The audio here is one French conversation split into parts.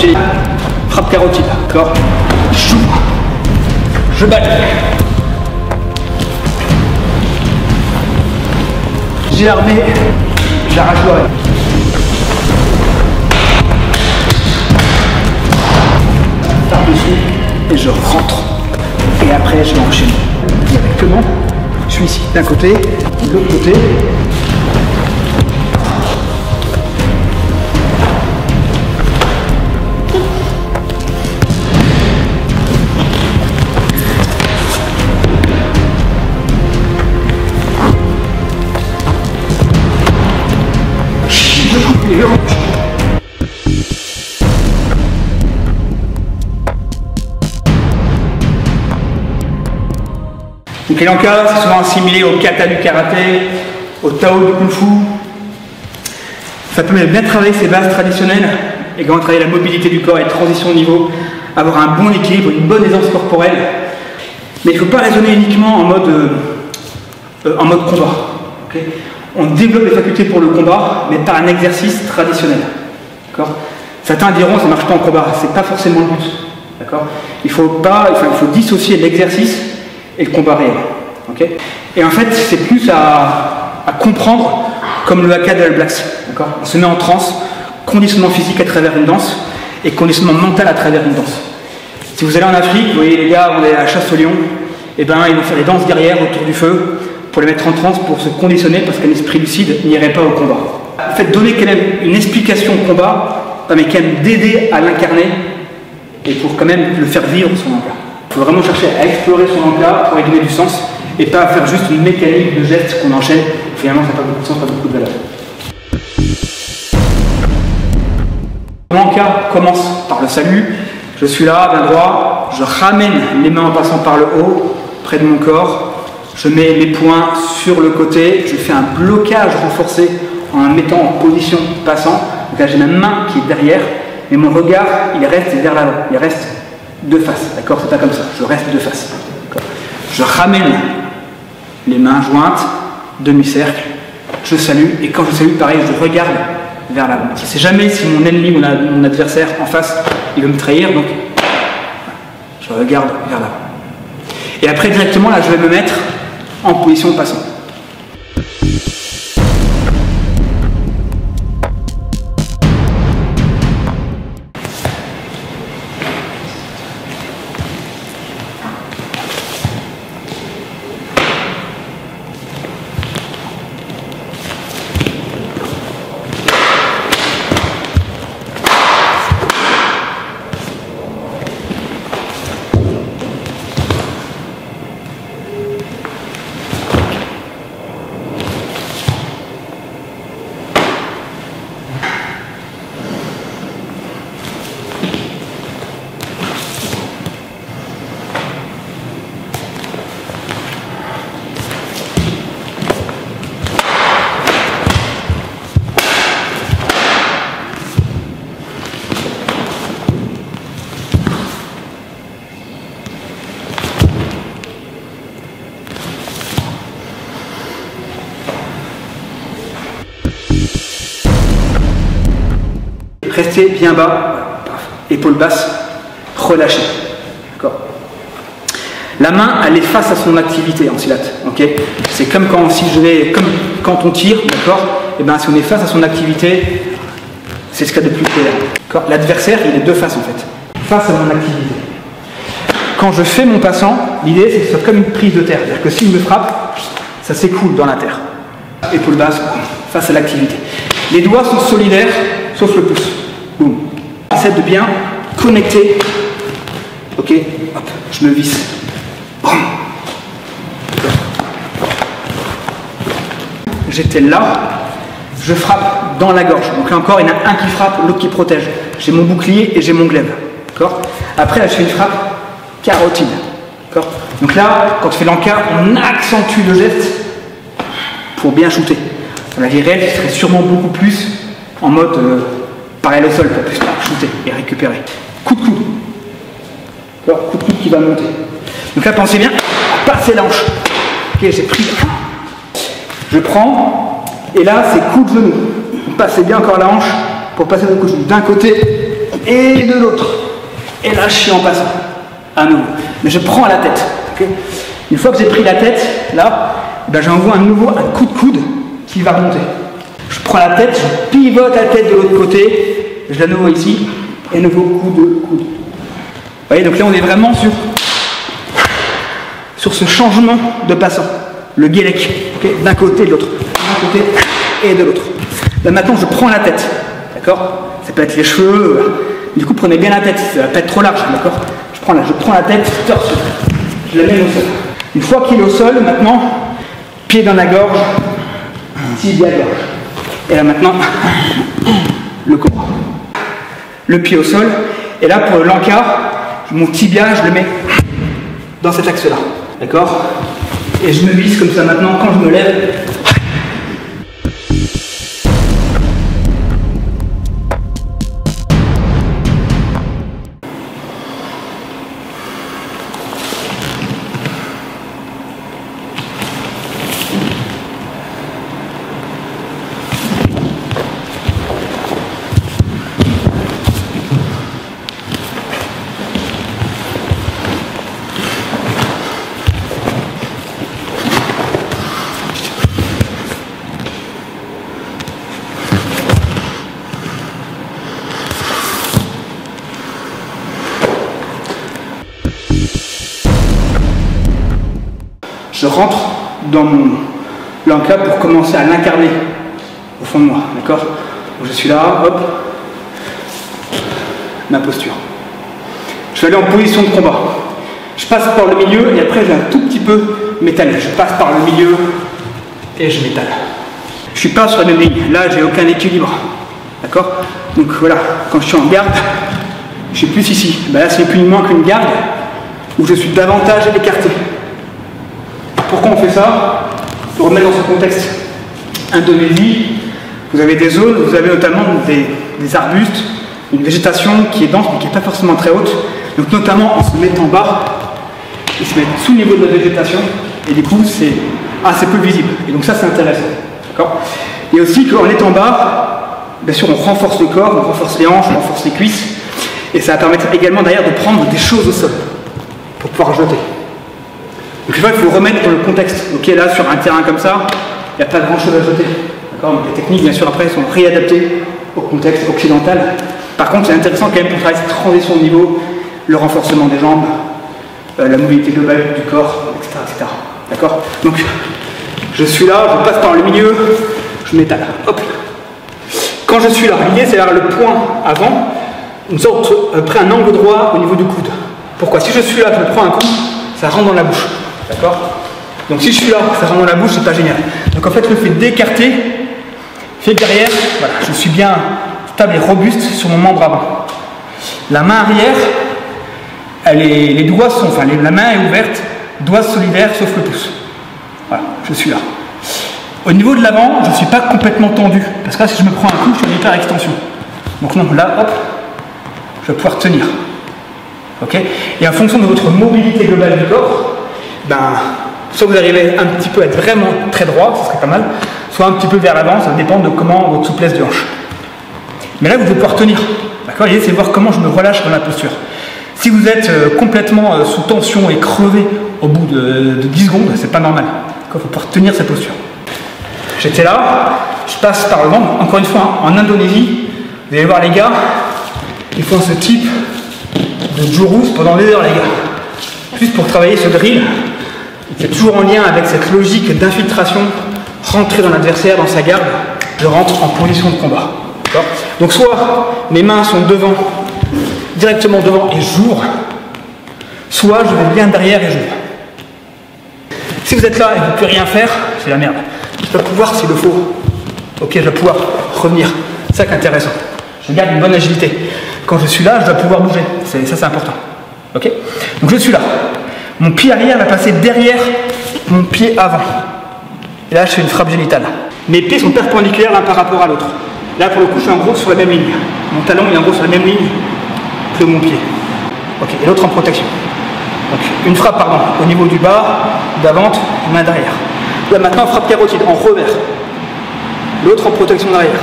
enchaîner. Frappe carotide, d'accord? J'ouvre, je balle. J'ai l'armée, j'arrache l'oreille. Par-dessus, et je rentre. Et après, je vais enchaîner. Directement, je suis ici, d'un côté, de l'autre côté. Donc les lankas, c'est souvent assimilé au kata du karaté, au tao du kung fu. Ça permet de bien travailler ces bases traditionnelles et quand on travaille la mobilité du corps et la transition de niveau, avoir un bon équilibre, une bonne aisance corporelle. Mais il ne faut pas raisonner uniquement en mode combat. Okay, on développe les facultés pour le combat, mais par un exercice traditionnel. Certains diront que ça ne marche pas en combat, c'est pas forcément le but. Il faut dissocier l'exercice et le combat réel. Okay, et en fait, c'est plus à comprendre comme le haka de All Blacks. On se met en transe, conditionnement physique à travers une danse et conditionnement mental à travers une danse. Si vous allez en Afrique, vous voyez les gars vont aller à la chasse au lion, et ben ils vont faire des danses guerrières autour du feu pour les mettre en transe, pour se conditionner, parce qu'un esprit lucide n'irait pas au combat. Le fait de donner quand même une explication au combat, mais quand même d'aider à l'incarner et pour quand même le faire vivre son lanka. Il faut vraiment chercher à explorer son lanka pour y donner du sens et pas faire juste une mécanique de gestes qu'on enchaîne. Finalement, ça n'a pas beaucoup de sens, pas beaucoup de valeur. Le lanka commence par le salut. Je suis là, bien droit. Je ramène les mains en passant par le haut, près de mon corps. Je mets mes poings sur le côté. Je fais un blocage renforcé en me mettant en position passant. Donc là, j'ai ma main qui est derrière, mais mon regard, il reste vers l'avant. Il reste de face, d'accord? C'est pas comme ça. Je reste de face. Je ramène les mains jointes, demi-cercle. Je salue, et quand je salue, pareil, je regarde vers l'avant. Je ne sais jamais si mon ennemi ou mon adversaire en face, il veut me trahir, donc je regarde vers l'avant. Et après, directement, là, je vais me mettre en position passant. Restez bien bas, épaules basses, relâchez. La main, elle est face à son activité en silat. Okay, c'est comme quand, quand on tire, d'accord. Et ben, si on est face à son activité, c'est ce qu'il y a de plus clair. L'adversaire, il est de face en fait, face à mon activité. Quand je fais mon passant, l'idée c'est que ce soit comme une prise de terre. C'est-à-dire que s'il me frappe, ça s'écoule dans la terre. Épaules basses, face à l'activité. Les doigts sont solidaires, sauf le pouce. Boum. J'essaie de bien connecter. Ok, hop, je me visse. Boum. J'étais là, je frappe dans la gorge. Donc là encore, il y en a un qui frappe, l'autre qui protège. J'ai mon bouclier et j'ai mon glaive. Après, là, je fais une frappe carotide. Donc là, quand je fais l'encart, on accentue le geste pour bien shooter. Dans la vie réelle, ce serait sûrement beaucoup plus en mode pareil au sol, pour plus shooter et récupérer. Coup de coude. Coup de coude qui va monter. Donc là, pensez bien à passer la hanche. Ok, j'ai pris. Je prends, et là, c'est coup de genou. Vous passez bien encore la hanche pour passer le coup de genou. D'un côté, et de l'autre. Et là, je suis en passant. À nouveau. Mais je prends à la tête. Okay. Une fois que j'ai pris la tête, là, ben j'envoie à nouveau un coup de coude qui va remonter. Je prends la tête, je pivote la tête de l'autre côté, je la nouveau ici, et nouveau coup de coude. Vous voyez, donc là on est vraiment sur ce changement de passant. Le guélec, okay, d'un côté et de l'autre. D'un côté et de l'autre. Là maintenant je prends la tête, d'accord? Ça peut être les cheveux, du coup prenez bien la tête, ça va pas être trop large, d'accord? Je prends la tête, torse, je la mets au sol. Une fois qu'il est au sol, maintenant, pied dans la gorge, tibia gorge. Et là maintenant, le corps. Le pied au sol. Et là pour l'encart, mon tibia, je le mets dans cet axe-là. D'accord? Et je me visse comme ça maintenant quand je me lève. Je rentre dans mon l'encart pour commencer à l'incarner au fond de moi, d'accord? Je suis là, hop, ma posture. Je vais aller en position de combat. Je passe par le milieu et après je vais un tout petit peu m'étaler. Je passe par le milieu et je m'étale. Je suis pas sur la même ligne, là j'ai aucun équilibre, d'accord? Donc voilà, quand je suis en garde, je suis plus ici. Ben là c'est plus une main qu'une garde où je suis davantage écarté. Pourquoi on fait ça? Pour remettre dans ce contexte Indonésie, vous avez des zones, vous avez notamment des arbustes, une végétation qui est dense mais qui n'est pas forcément très haute. Donc notamment on se met en bas, ils se mettent sous le niveau de la végétation et du coup c'est assez peu visible. Et donc ça c'est intéressant. D'accord? Et aussi quand on est en bas, bien sûr on renforce le corps, on renforce les hanches, on renforce les cuisses et ça va permettre également derrière de prendre des choses au sol pour pouvoir jeter. Donc il faut remettre dans le contexte. Ok, là sur un terrain comme ça, il n'y a pas grand chose à jeter. D'accord? Donc les techniques bien sûr après sont réadaptées au contexte occidental. Par contre c'est intéressant quand même pour travailler cette transition de niveau, le renforcement des jambes, la mobilité globale du corps, etc. etc. D'accord? Donc je suis là, je passe par le milieu, je m'étale. Hop. Quand je suis là, l'idée c'est d'avoir le point avant, une sorte, après un angle droit au niveau du coude. Pourquoi? Si je suis là, je prends un coup, ça rentre dans la bouche. D'accord? Donc si je suis là, ça rentre dans la bouche, c'est pas génial. Donc en fait, le fait d'écarter fait que derrière, voilà, je suis bien stable et robuste sur mon membre avant. La main arrière, les doigts sont, enfin la main est ouverte, doigts solidaires sauf le pouce. Voilà, je suis là. Au niveau de l'avant, je ne suis pas complètement tendu, parce que là, si je me prends un coup, je suis en hyper extension. Donc non, là, hop, je vais pouvoir tenir. Ok? Et en fonction de votre mobilité globale du corps, ben, soit vous arrivez un petit peu à être vraiment très droit, ce serait pas mal, soit un petit peu vers l'avant, ça dépend de comment votre souplesse de hanche. Mais là, vous devez pouvoir tenir. D'accord? L'idée, c'est de voir comment je me relâche dans la posture. Si vous êtes complètement sous tension et crevé au bout de 10 secondes, c'est pas normal. Il faut pouvoir tenir cette posture. J'étais là, je passe par le ventre. Encore une fois, en Indonésie, vous allez voir les gars, ils font ce type de jurus pendant des heures, les gars. Juste pour travailler ce drill, c'est toujours en lien avec cette logique d'infiltration, rentrer dans l'adversaire, dans sa garde, je rentre en position de combat. Donc soit mes mains sont devant, directement devant et j'ouvre, soit je vais bien derrière et j'ouvre. Si vous êtes là et vous ne pouvez rien faire, c'est la merde. Je dois pouvoir, s'il le faut, ok, je dois pouvoir revenir. C'est ça qui est intéressant. Je garde une bonne agilité. Quand je suis là, je dois pouvoir bouger. Ça, c'est important. Ok? Donc je suis là. Mon pied arrière va passer derrière mon pied avant. Et là, je fais une frappe génitale. Mes pieds sont perpendiculaires l'un par rapport à l'autre. Là, pour le coup, je suis en gros sur la même ligne. Mon talon est en gros sur la même ligne que mon pied. Ok, et l'autre en protection. Donc, une frappe, pardon, au niveau du bas, d'avant, main derrière. Là, maintenant, frappe carotide, en revers. L'autre en protection derrière.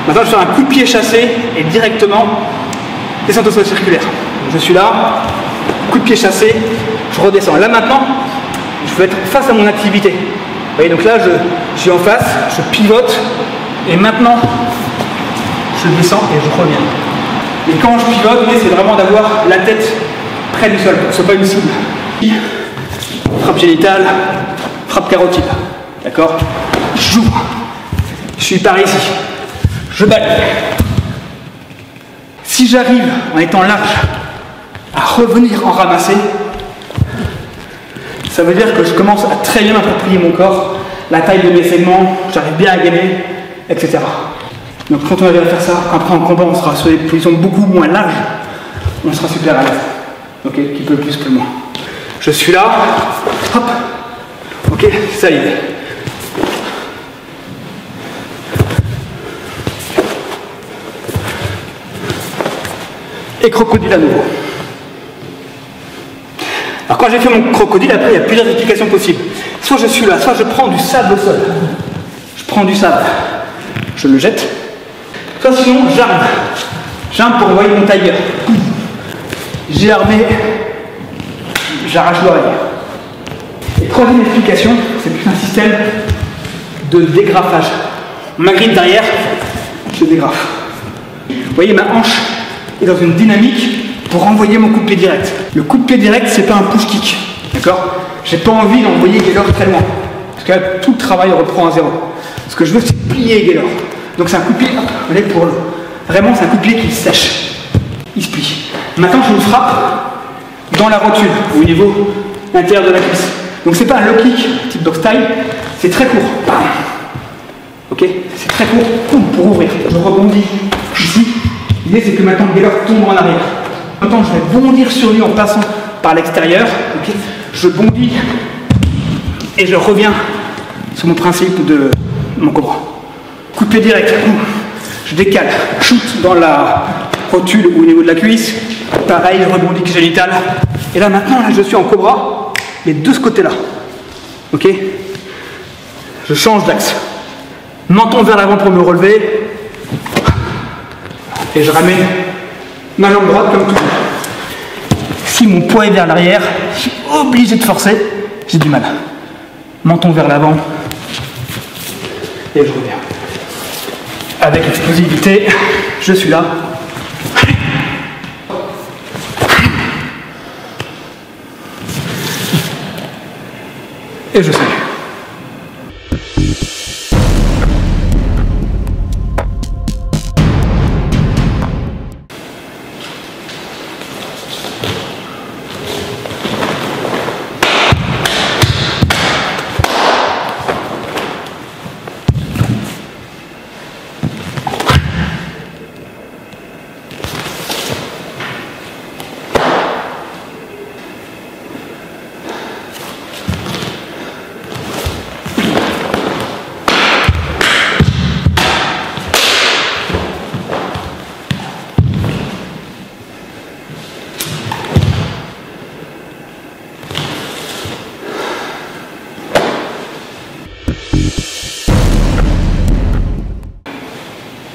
Maintenant, je fais un coup de pied chassé et directement, descente au sol circulaire. Je suis là, coup de pied chassé, je redescends. Là maintenant, je veux être face à mon activité. Vous voyez, donc là, je suis en face, je pivote, et maintenant, je descends et je reviens. Et quand je pivote, c'est vraiment d'avoir la tête près du sol, pour que ce soit pas une cible. Frappe génitale, frappe carotide. D'accord? J'ouvre. Je suis par ici. Je balaye. Si j'arrive, en étant large, à revenir en ramasser, ça veut dire que je commence à très bien m'approprier mon corps, la taille de mes segments, j'arrive bien à gainer, etc. Donc quand on arrive à faire ça, après en combat on sera sur des positions beaucoup moins larges, on sera super à l'aise. Ok, qui peut le plus, peut le moins. Je suis là, hop, ok, ça y est. Et crocodile à nouveau. Alors quand j'ai fait mon crocodile, après il y a plusieurs explications possibles. Soit je suis là, soit je prends du sable au sol. Je prends du sable, je le jette. Soit sinon j'arme. J'arme pour envoyer mon tiger. J'ai armé, j'arrache l'oreille. Et troisième explication, c'est plus un système de dégrafage. Ma grille derrière, je dégrafe. Vous voyez, ma hanche est dans une dynamique pour envoyer mon coup de pied direct. Le coup de pied direct, c'est pas un push kick, d'accord? J'ai pas envie d'envoyer Gaylor très loin, parce que là, tout le travail reprend à zéro. Ce que je veux, c'est plier Gaylor. Donc c'est un coup de pied, hop, on est pour le. Vraiment, c'est un coup de pied qui sèche. Il se plie. Maintenant, je me frappe dans la rotule, au niveau intérieur de la cuisse. Donc c'est pas un low kick type dog style, c'est très court. Ok? C'est très court, pour ouvrir. Je rebondis ici. L'idée c'est que maintenant le Gaylor tombe en arrière. Maintenant je vais bondir sur lui en passant par l'extérieur. Okay. Je bondis et je reviens sur mon principe de mon cobra. Coup de pied direct. Je décale, shoot dans la rotule ou au niveau de la cuisse. Pareil, je rebondis génital. Et là maintenant, là, je suis en cobra, mais de ce côté-là. Ok? Je change d'axe. Menton vers l'avant pour me relever. Et je ramène ma jambe droite comme toujours. Si mon poids est vers l'arrière, je suis obligé de forcer, j'ai du mal. Menton vers l'avant. Et je reviens. Avec explosivité, je suis là. Et je salue.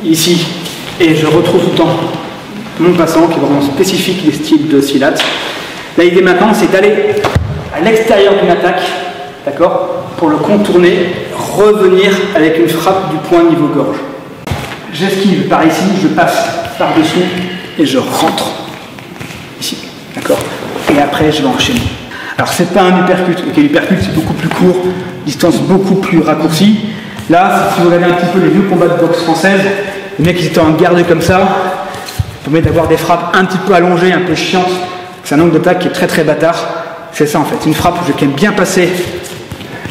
Ici, et je retrouve tout le temps mon passant qui est vraiment spécifique des styles de Silat. L'idée maintenant, c'est d'aller à l'extérieur d'une attaque, d'accord, pour le contourner, revenir avec une frappe du point niveau gorge. J'esquive par ici, je passe par-dessous et je rentre ici, d'accord. Et après, je vais enchaîner. Alors, c'est pas un uppercut. Ok, l'uppercut, c'est beaucoup plus court, distance beaucoup plus raccourcie. Là, si vous regardez un petit peu les vieux combats de boxe française, les mecs qui étaient en garde comme ça, ça permet d'avoir des frappes un petit peu allongées, un peu chiantes. C'est un angle d'attaque qui est très très bâtard. C'est ça en fait, une frappe où je vais bien passer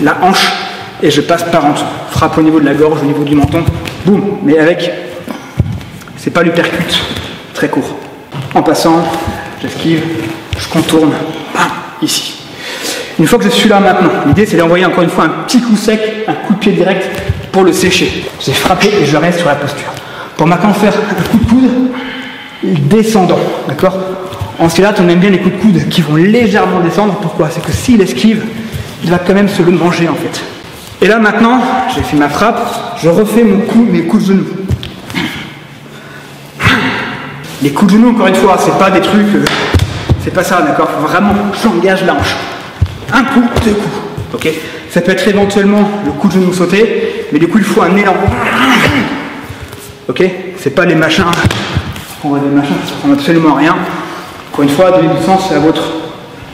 la hanche et je passe par en dessous. Frappe au niveau de la gorge, au niveau du menton, boum. Mais avec, c'est pas l'uppercut, très court. En passant, j'esquive, je contourne, bam, ici. Une fois que je suis là maintenant, l'idée c'est d'envoyer encore une fois un petit coup sec, un coup de pied direct pour le sécher. J'ai frappé et je reste sur la posture. Pour maintenant faire un coup de coude descendant, d'accord? En Silat, on aime bien les coups de coude qui vont légèrement descendre. Pourquoi? C'est que s'il esquive, il va quand même se le manger en fait. Et là maintenant, j'ai fait ma frappe, je refais mes coups de genou. Les coups de genou, encore une fois, c'est pas des trucs, c'est pas ça, d'accord? Vraiment, j'engage la hanche. Un coup, deux coups, ok? Ça peut être éventuellement le coup de genou sauté, mais du coup, il faut un élan. Ok? C'est pas les machins, on voit des machins qui ne servent absolument à rien. Encore une fois, donner du sens à votre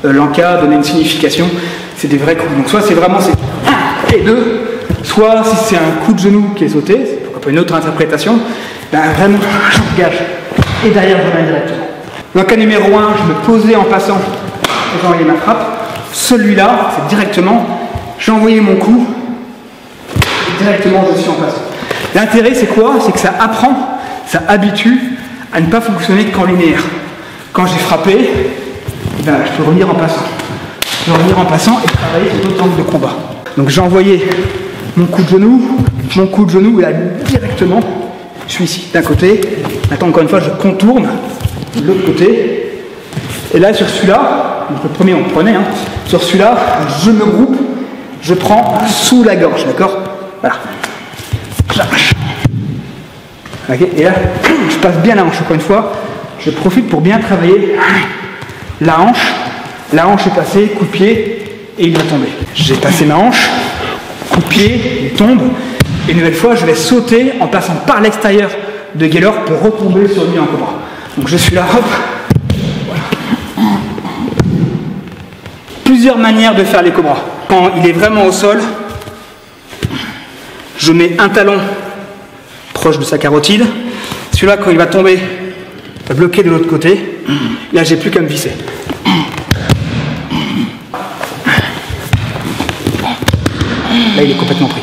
l'enca, donner une signification, c'est des vrais coups. Donc soit c'est vraiment c'est 1 et 2, soit si c'est un coup de genou qui est sauté, c'est pourquoi pas une autre interprétation, ben vraiment j'engage et derrière je mets directement. L'enca numéro 1, je me posais en passant et j'envoyais ma frappe. Celui-là, c'est directement, j'ai envoyé mon coup et directement je suis en passant. L'intérêt c'est quoi? C'est que ça apprend, ça habitue à ne pas fonctionner qu'en linéaire. Quand j'ai frappé, ben, je peux revenir en passant. Je peux revenir en passant et travailler sur d'autres angles de combat. Donc j'ai envoyé mon coup de genou, et là directement, je suis ici d'un côté. Maintenant encore une fois, je contourne de l'autre côté. Et là sur celui-là, donc le premier on prenait, hein, sur celui-là, je me groupe, je prends sous la gorge, d'accord? Voilà. J'arrache. Okay, et là, je passe bien la hanche, encore une fois, je profite pour bien travailler la hanche est passée, coup de pied, et il va tomber. J'ai passé ma hanche, coup de pied, il tombe, et une nouvelle fois, je vais sauter en passant par l'extérieur de Gaylor pour retomber sur lui en cobra. Donc je suis là, hop, voilà. Plusieurs manières de faire les cobras. Quand il est vraiment au sol, je mets un talon proche de sa carotide. Celui-là, quand il va tomber, va bloquer de l'autre côté. Là, j'ai plus qu'à me visser. Là, il est complètement pris.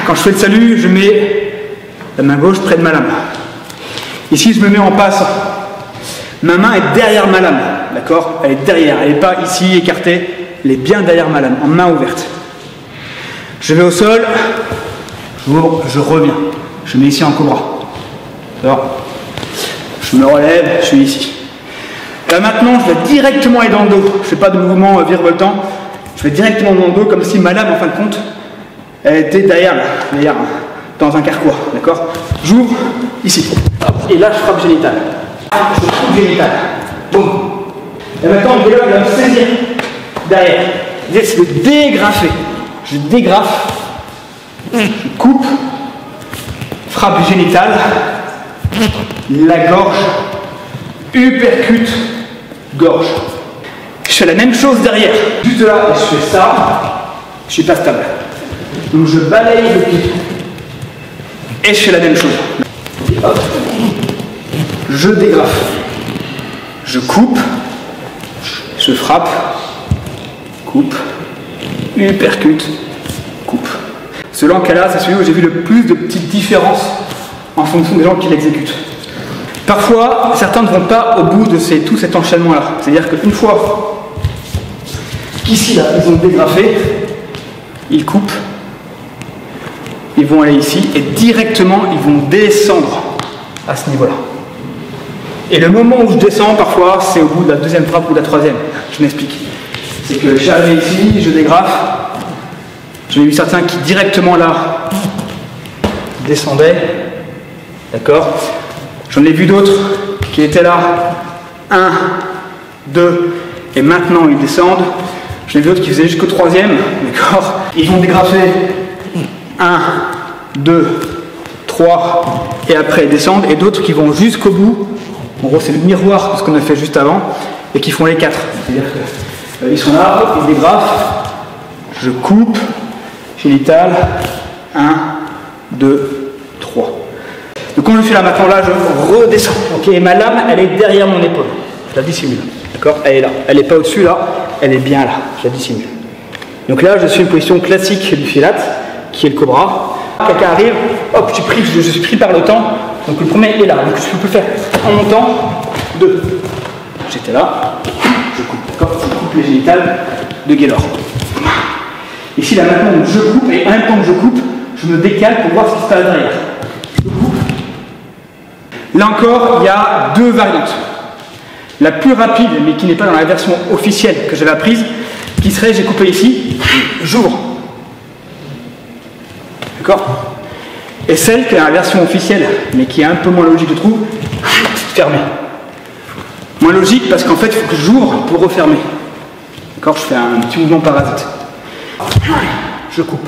Quand je fais le salut, je mets la main gauche près de ma lame. Ici, je me mets en passe. Ma main est derrière ma lame, d'accord? Elle est derrière, elle n'est pas ici écartée, elle est bien derrière ma lame, en main ouverte. Je vais au sol, j'ouvre, je reviens. Je mets ici en cobra. Alors, je me relève, je suis ici. Là maintenant, je vais directement aller dans le dos. Je ne fais pas de mouvement virevoltant. Je vais directement dans le dos, comme si ma lame, en fin de compte, elle était derrière, là, derrière, dans un carquois, d'accord? J'ouvre, ici. Et là, je frappe génital. Je frappe génital. Boum. Et maintenant, le vélo, il va me saisir derrière. L'idée, c'est de dégrafer. Je dégrafe, je coupe, frappe génitale, la gorge, uppercut, gorge. Je fais la même chose derrière. Juste là, je fais ça, je suis pas stable. Donc je balaye le pied. Et je fais la même chose. Hop. Je dégrafe. Je coupe. Je frappe. Coupe. uppercut, coupe. Ce Lankala, c'est celui où j'ai vu le plus de petites différences en fonction des gens qui l'exécutent. Parfois, certains ne vont pas au bout de tout cet enchaînement-là. C'est-à-dire qu'une fois qu'ici, là, ils ont dégrafé, ils coupent, ils vont aller ici, et directement, ils vont descendre à ce niveau-là. Et le moment où je descends, parfois, c'est au bout de la deuxième frappe ou de la troisième. Je m'explique. C'est que j'arrive ici, je dégrafe. J'en ai vu certains qui directement là descendaient. D'accord? J'en ai vu d'autres qui étaient là. 1, 2, et maintenant ils descendent. J'en ai vu d'autres qui faisaient jusqu'au troisième. D'accord? Ils vont dégrafer 1, 2, 3, et après ils descendent. Et d'autres qui vont jusqu'au bout. En gros, c'est le miroir de ce qu'on a fait juste avant. Et qui font les 4. C'est-à-dire qu'ils sont là, ils dégrafent. Je coupe. Génital, 1, 2, 3. Donc quand je suis là maintenant, là, je redescends. Okay, et ma lame, elle est derrière mon épaule. Je la dissimule. D'accord? Elle est là. Elle n'est pas au-dessus là, elle est bien là. Je la dissimule. Donc là, je suis une position classique du filate, qui est le cobra. Quelqu'un arrive, hop, je suis pris par le temps. Donc le premier est là. Donc je peux faire en montant 2. J'étais là, je coupe. D'accord? Je coupe les génitales de Gaylor. Ici, là maintenant, je coupe, et en même temps que je coupe, je me décale pour voir ce qui se passe derrière. Je coupe. Là encore, il y a 2 variantes. La plus rapide, mais qui n'est pas dans la version officielle que j'avais apprise, qui serait, j'ai coupé ici, j'ouvre. D'accord? Et celle qui est dans la version officielle, mais qui est un peu moins logique, je trouve, fermée. Moins logique parce qu'en fait, il faut que j'ouvre pour refermer. D'accord? Je fais un petit mouvement parasite. Je coupe.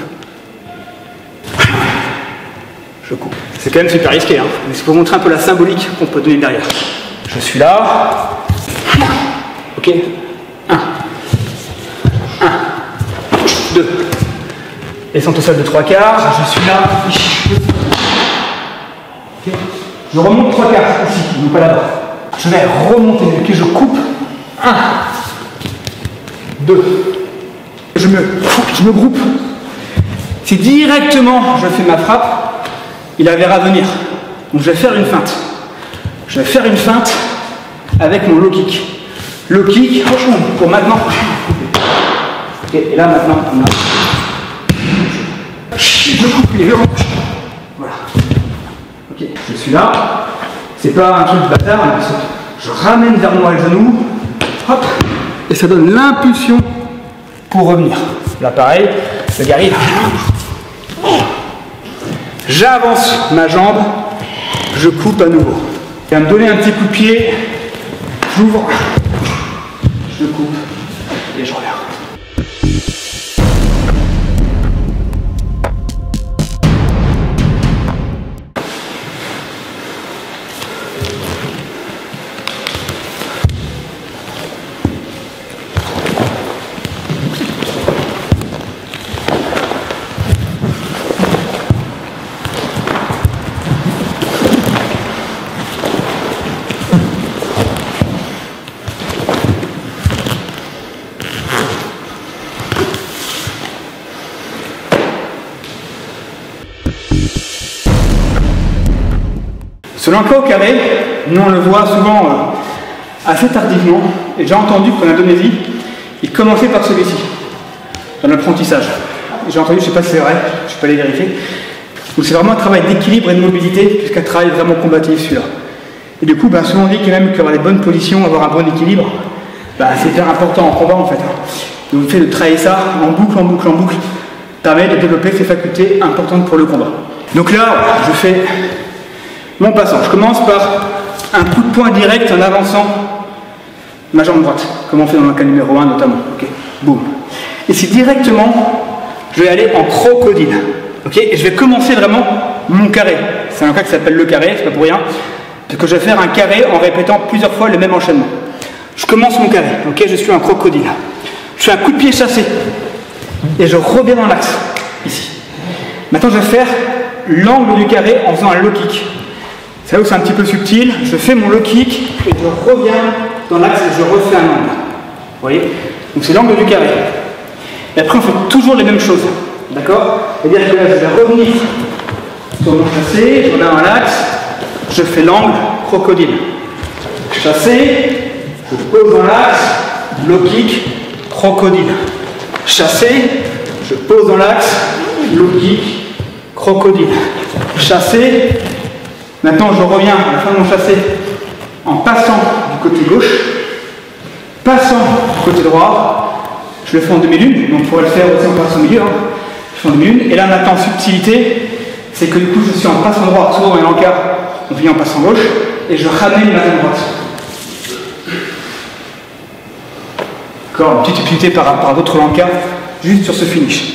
Je coupe. C'est quand même super risqué, hein, mais c'est pour montrer un peu la symbolique qu'on peut donner derrière. Je suis là. Ok. 1. 1. 2. Descente au sol de 3/4. Je suis là. Okay. Je remonte 3/4 ici, non pas là-bas. Je vais remonter. Ok, je coupe. 1. 2. Je me groupe. Si directement je fais ma frappe, il la verra venir. Donc je vais faire une feinte. Je vais faire une feinte avec mon low kick. Low kick pour maintenant. Okay, et là maintenant, on a... je coupe les verrous. Voilà. Ok, je suis là. C'est pas un truc de bâtard, mais je ramène vers moi le genou. Hop. Et ça donne l'impulsion pour revenir. Là pareil, le gars arrive. J'avance ma jambe, je coupe à nouveau. Il va me donner un petit coup de pied, j'ouvre, je coupe et je reviens. Ce Lanka au carré, nous on le voit souvent assez tardivement, et j'ai entendu qu'en Indonésie, il commençait par celui-ci, dans l'apprentissage. J'ai entendu, je ne sais pas si c'est vrai, je ne suis pas allé vérifier, donc c'est vraiment un travail d'équilibre et de mobilité, plus qu'un travail vraiment combatif celui-là. Et du coup, souvent on dit quand même qu'avoir les bonnes positions, avoir un bon équilibre, c'est hyper important en combat en fait. Donc le fait de travailler ça en boucle, en boucle, en boucle, permet de développer ces facultés importantes pour le combat. Donc là, je fais mon passant. Je commence par un coup de poing direct en avançant ma jambe droite, comme on fait dans le cas numéro 1 notamment. Ok, boum. Et c'est directement, je vais aller en crocodile. Ok, et je vais commencer vraiment mon carré. C'est un cas qui s'appelle le carré, c'est pas pour rien. Parce que je vais faire un carré en répétant plusieurs fois le même enchaînement. Je commence mon carré. Ok, je suis un crocodile. Je fais un coup de pied chassé. Et je reviens dans l'axe, ici. Maintenant, je vais faire l'angle du carré en faisant un low kick. C'est là où c'est un petit peu subtil. Je fais mon low kick et je reviens dans l'axe et je refais un angle. Vous voyez? Donc c'est l'angle du carré. Et après, on fait toujours les mêmes choses. D'accord? C'est-à-dire que là, je vais revenir sur mon chassé, je remets un axe, je fais l'angle crocodile. Chassé, je pose dans l'axe, low kick, crocodile. Chassé, je pose dans l'axe, low kick, crocodile. Chassé, maintenant je reviens à la fin de mon chassé en passant du côté gauche, passant du côté droit, je le fais en demi-lune, donc on pourrait le faire aussi en passant au milieu, hein. Je fais en demi-lune, et là maintenant subtilité, c'est que du coup je suis en passant droit, souvent en encart, on vient en passant gauche, et je ramène ma main droite. Encore une petite subtilité par rapport à d'autres encars, juste sur ce finish.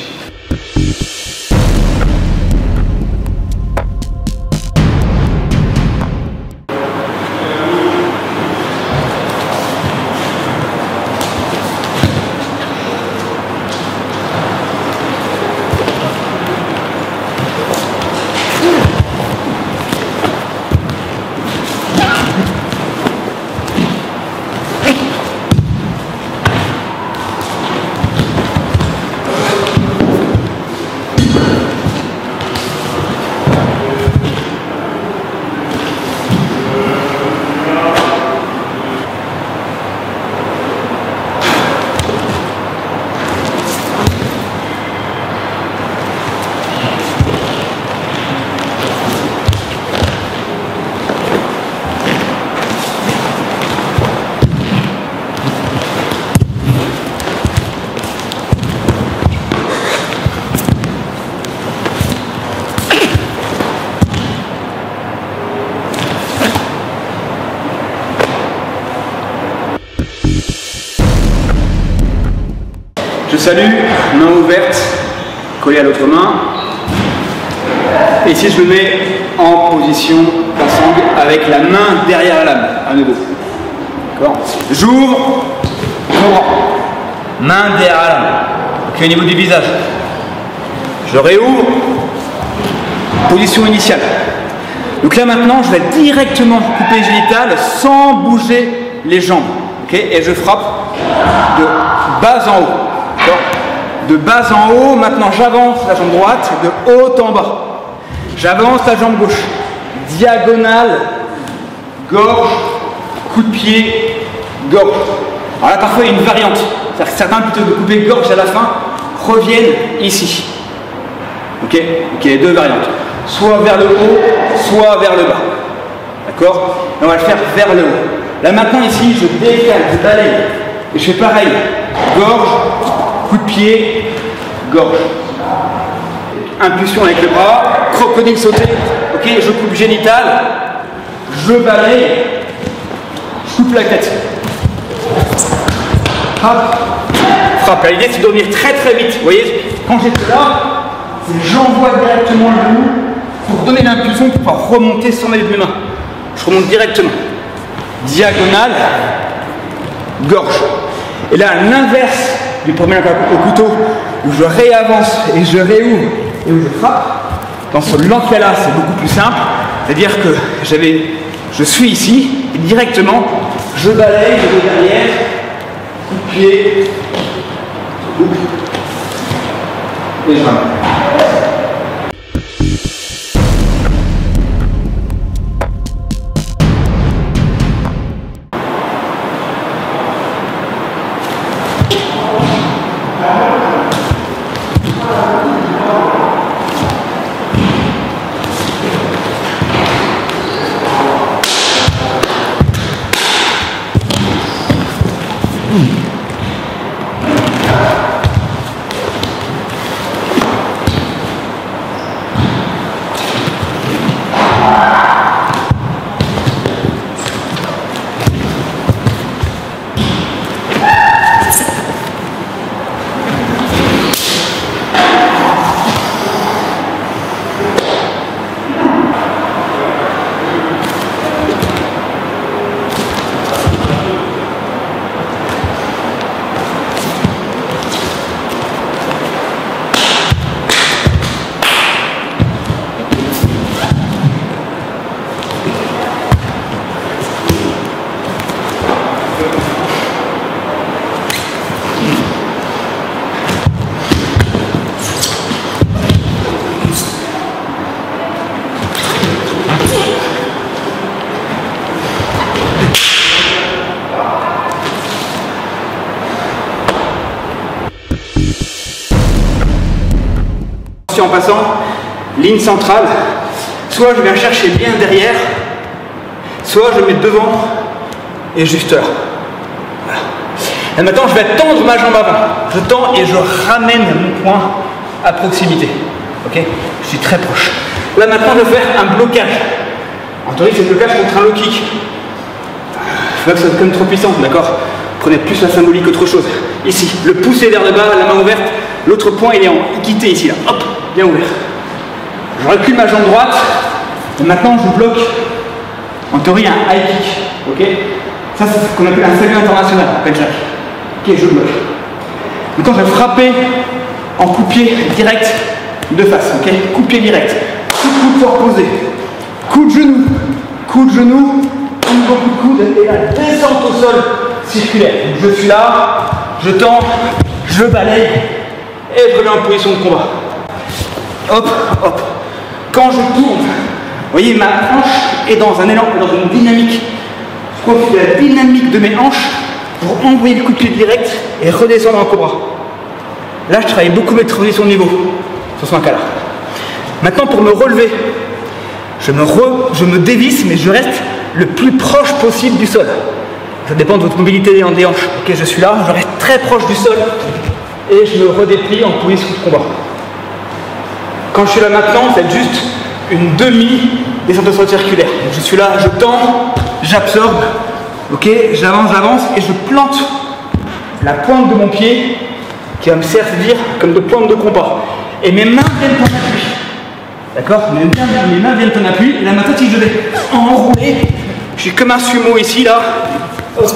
Je salue, main ouverte, collée à l'autre main. Et ici, je me mets en position passant avec la main derrière la lame, à nouveau. D'accord? J'ouvre, main derrière la lame. Ok, au niveau du visage. Je réouvre, position initiale. Donc là maintenant, je vais directement couper les génitales sans bouger les jambes. Okay, et je frappe de bas en haut. De bas en haut, maintenant j'avance la jambe droite, de haut en bas. J'avance la jambe gauche. Diagonale, gorge, coup de pied, gorge. Alors là parfois il y a une variante. C'est-à-dire que certains, plutôt que de couper gorge à la fin, reviennent ici. Ok? Donc il y a les deux variantes. Soit vers le haut, soit vers le bas. D'accord? On va le faire vers le haut. Là maintenant ici, je décale, je balaye. Et je fais pareil. Gorge, coup de pied, gorge. Impulsion avec le bras, crocodile sauté. Ok, je coupe génital, je balaye, je coupe la tête. Hop, frappe. L'idée c'est de revenir très très vite. Vous voyez, quand j'étais là, j'envoie directement le genou pour donner l'impulsion pour pouvoir remonter sans mettre de mes mains. Je remonte directement. Diagonale, gorge. Et là, à l'inverse du premier au couteau, où je réavance et je réouvre et où je frappe, dans ce lancé-là, c'est beaucoup plus simple. C'est-à-dire que je suis ici, et directement, je balaye, je vais derrière, coup de pied, coupe, et je ramène. aussi en passant, ligne centrale, soit je viens chercher bien derrière, soit je mets devant et juste là. Voilà. Et maintenant je vais tendre ma jambe avant. Je tends et je ramène mon poing à proximité. Ok? Je suis très proche. Là maintenant je vais faire un blocage. En théorie c'est le blocage contre un low kick. Je vois que ça va être comme trop puissant, d'accord? Prenez plus la symbolique qu'autre chose. Ici, le pousser vers le bas, la main ouverte, l'autre poing il est en équité ici là. Hop, bien ouvert. Je recule ma jambe droite. Et maintenant je bloque en théorie un high kick. Ok? Ça c'est ce qu'on appelle un salut international, appelle Jack. Ok, je bloque. Maintenant je vais frapper en coup de pied direct de face. Ok? Coup de pied direct. Coup de coude fort posé. Coup de genou. Coup de genou. Beaucoup de coude et la descente au sol circulaire. Donc je suis là, je tends, je balaye et je reviens en position de combat. Hop, hop. Quand je tourne, vous voyez, ma hanche est dans un élan, dans une dynamique. Je profite de la dynamique de mes hanches pour envoyer le coup de pied direct et redescendre en cobra. Là, je travaille beaucoup mes transitions de niveau sur ce cas-là. Maintenant, pour me relever, je me dévisse, mais je reste le plus proche possible du sol. Ça dépend de votre mobilité des hanches. Ok, je suis là, je reste très proche du sol et je me redéplie en position de combat. Quand je suis là maintenant, c'est juste une demi-descente au sol circulaire. Donc je suis là, je tends, j'absorbe, ok, j'avance et je plante la pointe de mon pied qui va me servir comme de pointe de combat. Et mes mains viennent en appui. D'accord? Mes mains viennent en appui. Et là maintenant, si je vais enrouler, je suis comme un sumo ici, là. Hop.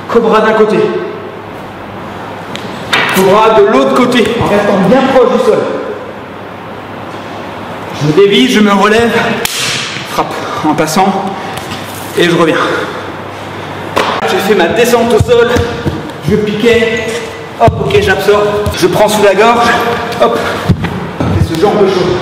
Cobra d'un côté. Cobra de l'autre côté, en restant bien proche du sol. Je me dévisse, je me relève, frappe en passant, et je reviens. J'ai fait ma descente au sol, je piquais, hop, ok, j'absorbe, je prends sous la gorge, hop, c'est ce genre de choses.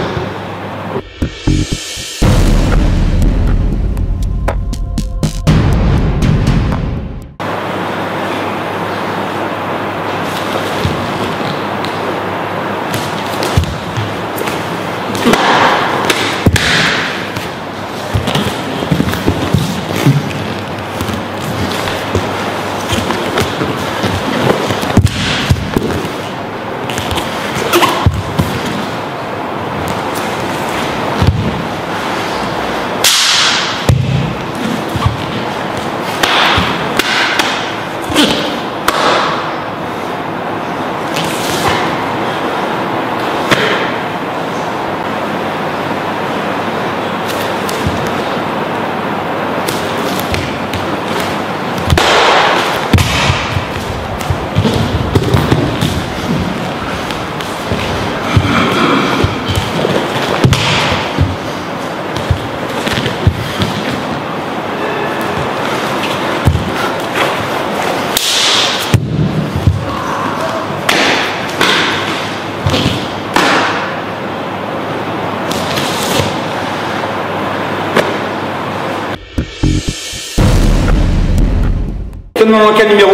Dans le cas numéro 1,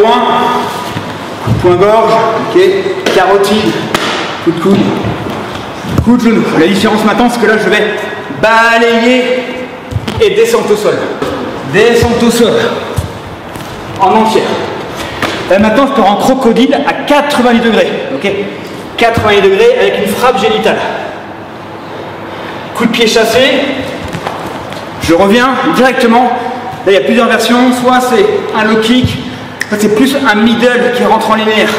point gorge, ok, carotide, coup de coude, coup de genou. La différence maintenant, c'est que là je vais balayer et descendre au sol. Descendre au sol en entière. Là maintenant je pars en crocodile à 90 degrés, ok, 90 degrés avec une frappe génitale. Coup de pied chassé, je reviens directement. Là il y a plusieurs versions, soit c'est un low kick, c'est plus un middle qui rentre en linéaire.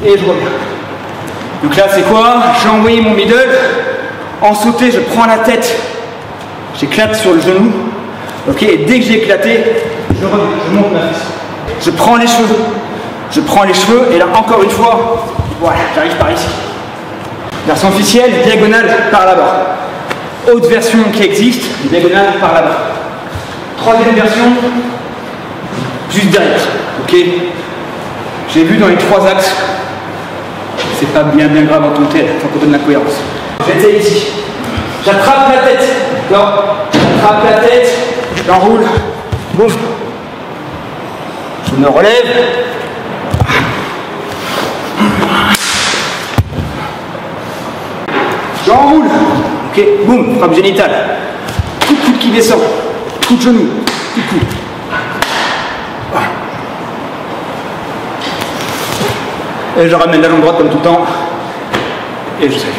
Et je reviens. Donc là c'est quoi? J'ai envoyé mon middle. En sauté, je prends la tête. J'éclate sur le genou. Ok, et dès que j'ai éclaté, je reviens, je monte ma fesse. Je prends les cheveux. Je prends les cheveux et là encore une fois, voilà, j'arrive par ici. Version officielle, diagonale par là-bas. Autre version qui existe, diagonale par là-bas. Troisième version, juste derrière, ok. J'ai vu dans les trois axes, c'est pas bien grave en tant que tel, il faut qu'on donne la cohérence. J'étais ici, j'attrape la tête, d'accord. J'attrape la tête, j'enroule, boum. Je me relève. J'enroule. Ok, boum, frappe génitale. Coup de coude qui descend. Coup de genou. Coup de coude. Et je ramène la jambe droite comme tout le temps. Et je salue.